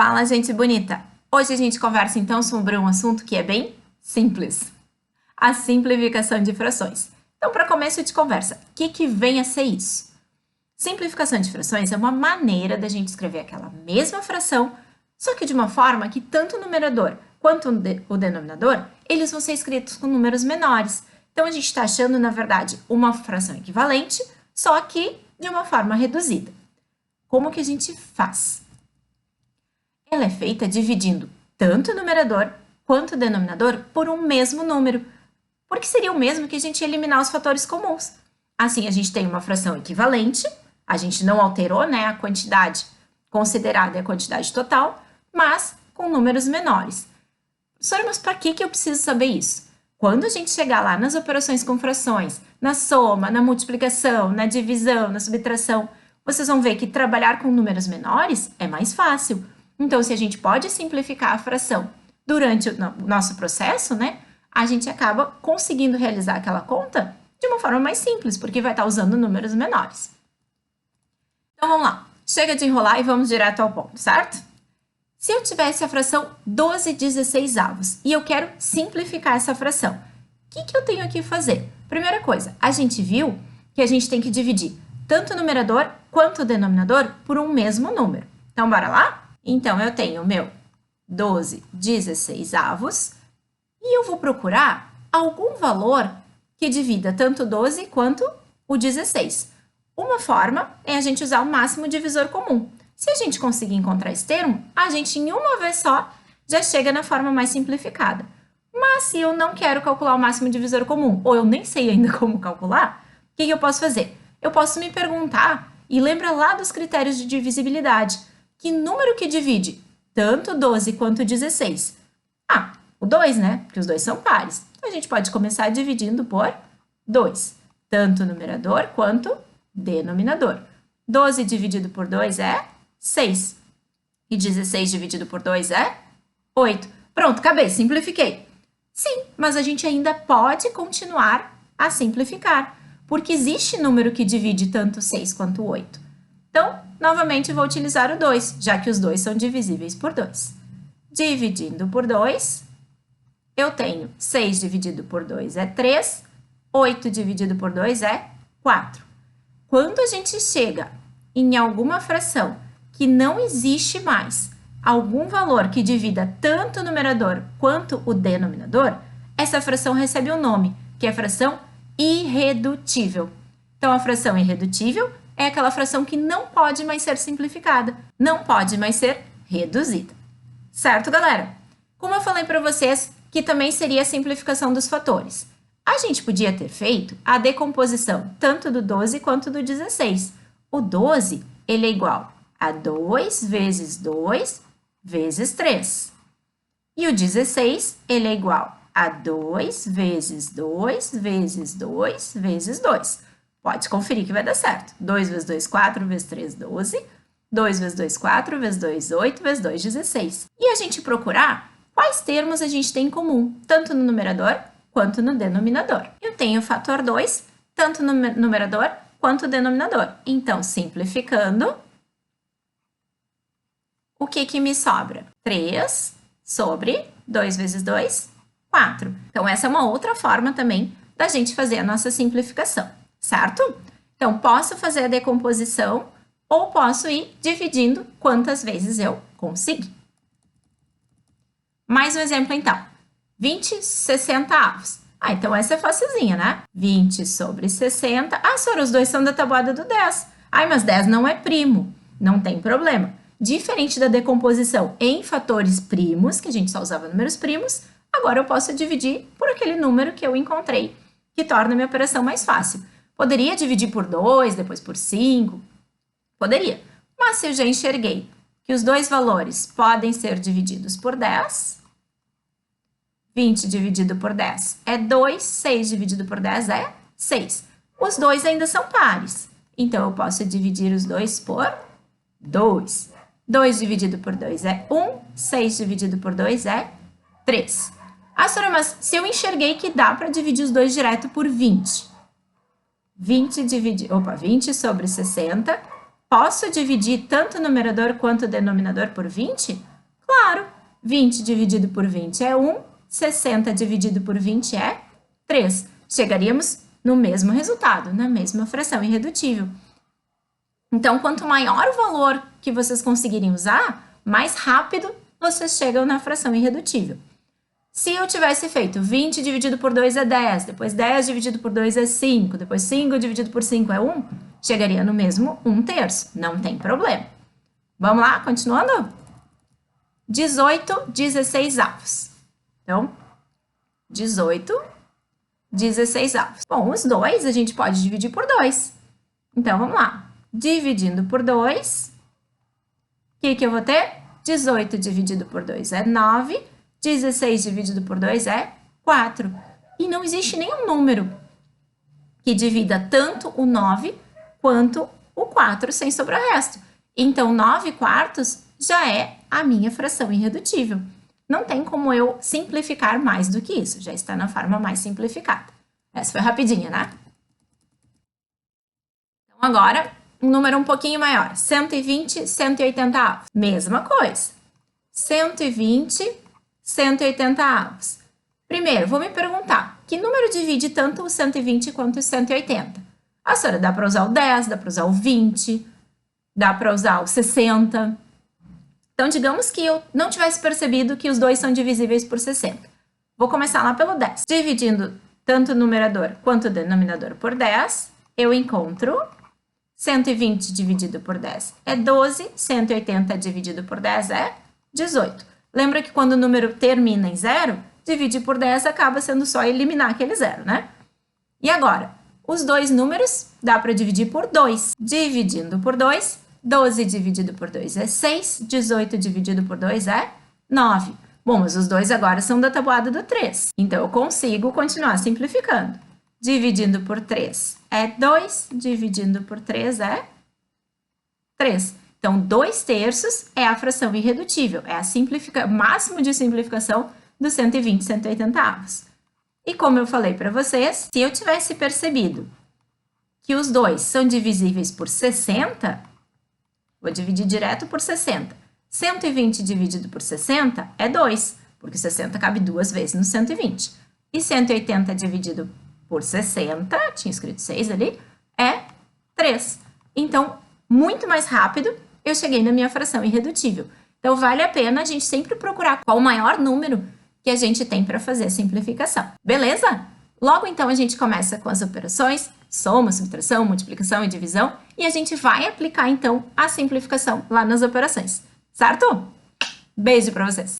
Fala, gente bonita! Hoje a gente conversa então sobre um assunto que é bem simples: a simplificação de frações. Então, para começo de conversa, o que vem a ser isso? Simplificação de frações é uma maneira da gente escrever aquela mesma fração, só que de uma forma que tanto o numerador quanto o denominador, eles vão ser escritos com números menores. Então, a gente está achando, na verdade, uma fração equivalente, só que de uma forma reduzida. Como que a gente faz? Ela é feita dividindo tanto o numerador quanto o denominador por um mesmo número, porque seria o mesmo que a gente eliminar os fatores comuns. Assim, a gente tem uma fração equivalente, a gente não alterou, né, a quantidade considerada é a quantidade total, mas com números menores. Professora, mas para que eu preciso saber isso? Quando a gente chegar lá nas operações com frações, na soma, na multiplicação, na divisão, na subtração, vocês vão ver que trabalhar com números menores é mais fácil. Então, se a gente pode simplificar a fração durante o nosso processo, né, a gente acaba conseguindo realizar aquela conta de uma forma mais simples, porque vai estar usando números menores. Então, vamos lá. Chega de enrolar e vamos direto ao ponto, certo? Se eu tivesse a fração 12/16 e eu quero simplificar essa fração, o que eu tenho que fazer? Primeira coisa, a gente viu que a gente tem que dividir tanto o numerador quanto o denominador por um mesmo número. Então, bora lá? Então, eu tenho o meu 12/16 e eu vou procurar algum valor que divida tanto o 12 quanto o 16. Uma forma é a gente usar o máximo divisor comum. Se a gente conseguir encontrar esse termo, a gente em uma vez só já chega na forma mais simplificada. Mas se eu não quero calcular o máximo divisor comum, ou eu nem sei ainda como calcular, o que eu posso fazer? Eu posso me perguntar, e lembra lá dos critérios de divisibilidade, que número que divide tanto 12 quanto 16? Ah, o 2, né? Porque os dois são pares. Então, a gente pode começar dividindo por 2. Tanto numerador quanto denominador. 12 dividido por 2 é 6. E 16 dividido por 2 é 8. Pronto, acabei, simplifiquei. Sim, mas a gente ainda pode continuar a simplificar, porque existe número que divide tanto 6 quanto 8. Então, novamente, vou utilizar o 2, já que os dois são divisíveis por 2. Dividindo por 2, eu tenho 6 dividido por 2 é 3, 8 dividido por 2 é 4. Quando a gente chega em alguma fração que não existe mais algum valor que divida tanto o numerador quanto o denominador, essa fração recebe um nome, que é a fração irredutível. Então, a fração irredutível é aquela fração que não pode mais ser simplificada, não pode mais ser reduzida. Certo, galera? Como eu falei para vocês, que também seria a simplificação dos fatores. A gente podia ter feito a decomposição tanto do 12 quanto do 16. O 12, ele é igual a 2 vezes 2 vezes 3. E o 16, ele é igual a 2 vezes 2 vezes 2 vezes 2. Pode conferir que vai dar certo. 2 vezes 2, 4, vezes 3, 12. 2 vezes 2, 4, vezes 2, 8, vezes 2, 16. E a gente procurar quais termos a gente tem em comum, tanto no numerador quanto no denominador. Eu tenho o fator 2, tanto no numerador quanto no denominador. Então, simplificando, o que me sobra? 3 sobre 2 vezes 2, 4. Então, essa é uma outra forma também da gente fazer a nossa simplificação, certo? Então, posso fazer a decomposição ou posso ir dividindo quantas vezes eu conseguir. Mais um exemplo, então. 20/60. Então essa é facilzinha, né? 20 sobre 60. Sora, os dois são da tabuada do 10. Mas 10 não é primo. Não tem problema. Diferente da decomposição em fatores primos, que a gente só usava números primos, agora eu posso dividir por aquele número que eu encontrei, que torna a minha operação mais fácil. Poderia dividir por 2, depois por 5. Poderia. Mas se eu já enxerguei que os dois valores podem ser divididos por 10, 20 dividido por 10 é 2, 6 dividido por 10 é 6. Os dois ainda são pares, então eu posso dividir os dois por 2. 2 dividido por 2 é 1, 6 dividido por 2 é 3. Sora, mas se eu enxerguei que dá para dividir os dois direto por 20. 20 sobre 60 Posso dividir tanto o numerador quanto o denominador por 20? Claro, 20 dividido por 20 é 1, 60 dividido por 20 é 3. Chegaríamos no mesmo resultado, na mesma fração irredutível. Então, quanto maior o valor que vocês conseguirem usar, mais rápido vocês chegam na fração irredutível. Se eu tivesse feito 20 dividido por 2 é 10, depois 10 dividido por 2 é 5, depois 5 dividido por 5 é 1, chegaria no mesmo 1/3, não tem problema. Vamos lá, continuando? 18 16avos. Então, 18 16avos. Bom, os dois a gente pode dividir por 2. Então, vamos lá. Dividindo por 2, o que eu vou ter? 18 dividido por 2 é 9, 16 dividido por 2 é 4. E não existe nenhum número que divida tanto o 9 quanto o 4 sem sobrar-resto. Então, 9/4 já é a minha fração irredutível. Não tem como eu simplificar mais do que isso, já está na forma mais simplificada. Essa foi rapidinha, né? Então, agora, um número um pouquinho maior, 120 180avos. Mesma coisa, 120 180avos. Primeiro, vou me perguntar, que número divide tanto o 120 quanto o 180? Ah, senhora, dá para usar o 10, dá para usar o 20, dá para usar o 60. Então, digamos que eu não tivesse percebido que os dois são divisíveis por 60. Vou começar lá pelo 10. Dividindo tanto o numerador quanto o denominador por 10, eu encontro 120 dividido por 10 é 12, 180 dividido por 10 é 18. Lembra que quando o número termina em 0, dividir por 10 acaba sendo só eliminar aquele 0, né? E agora, os dois números dá para dividir por 2. Dividindo por 2, 12 dividido por 2 é 6, 18 dividido por 2 é 9. Bom, mas os dois agora são da tabuada do 3. Então, eu consigo continuar simplificando. Dividindo por 3 é 2, dividindo por 3 é 3. Então, 2/3 é a fração irredutível, é o máximo de simplificação dos 120 180avos. E como eu falei para vocês, se eu tivesse percebido que os dois são divisíveis por 60, vou dividir direto por 60. 120 dividido por 60 é 2, porque 60 cabe 2 vezes no 120. E 180 dividido por 60, tinha escrito 6 ali, é 3. Então, muito mais rápido, eu cheguei na minha fração irredutível. Então, vale a pena a gente sempre procurar qual o maior número que a gente tem para fazer a simplificação. Beleza? Logo, então, a gente começa com as operações, soma, subtração, multiplicação e divisão, e a gente vai aplicar, então, a simplificação lá nas operações. Certo? Beijo para vocês!